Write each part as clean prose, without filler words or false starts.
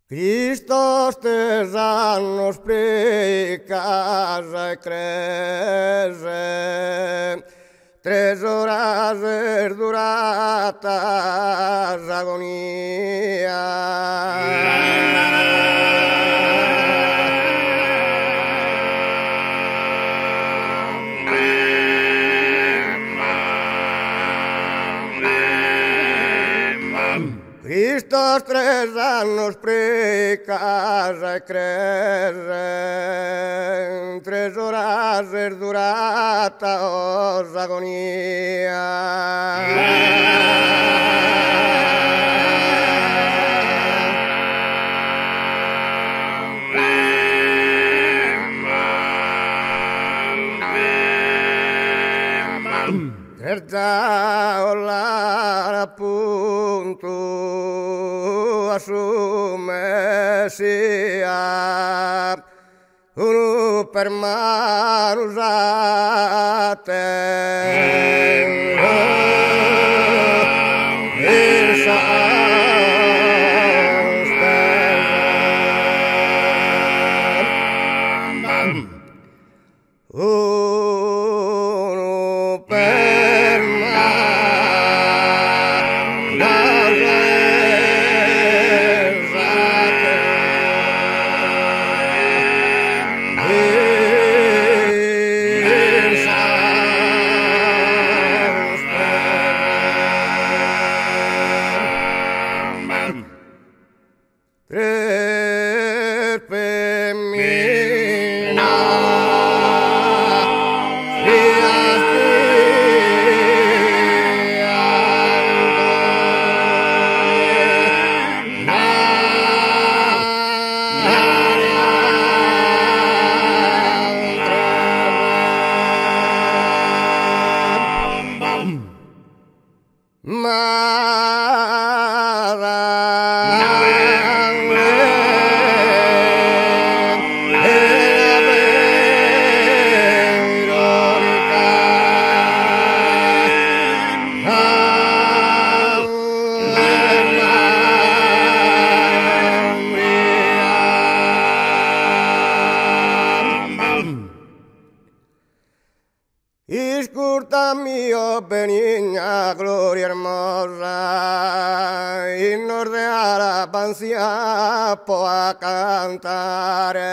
Hristos 3 anni spre casa e crese, 3 ore durata agonia. Hristos 3 anni spre casa e crese, 3 ore durata agonia. Terza appunto assume sia uno per mano usate uno per Iscurta mio benigna gloria hermosa, in orde alla panzia può cantare.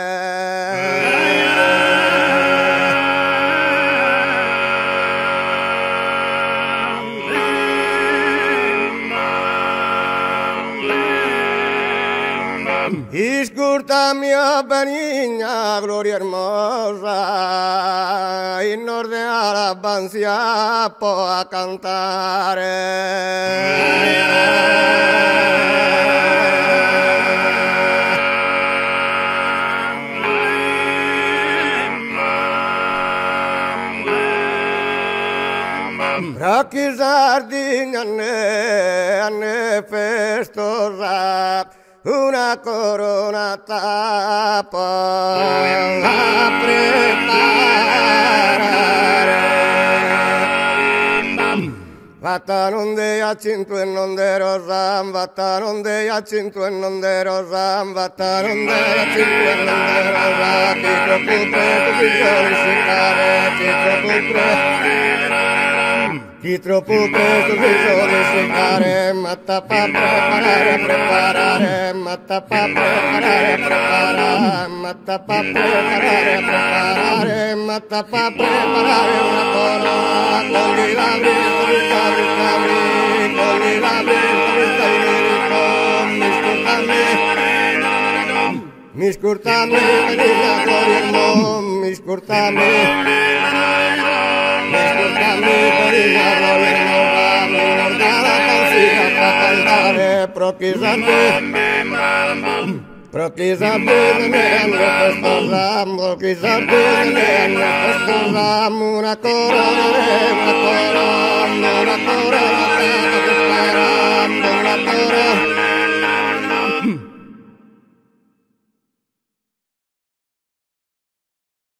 Iscurta mia benigna gloria hermosa, in orde alla panzia può cantare. Racchi sardini anne festosa, una corona tappa a preparare. Vatta non de Jacinto e non de Rosam, vatta non de Jacinto e non de Rosam, vatta non de Jacinto e non de Rosam. Ti troppo presto ti sollecitare, ti troppo presto. Chi troppo presto si sollecitare, matta pa preparare, matta pa preparare, matta pa preparare, matta pa preparare una corona, con i labri, con i labri, mi scurtami, mi scurtami, una corona, una corona.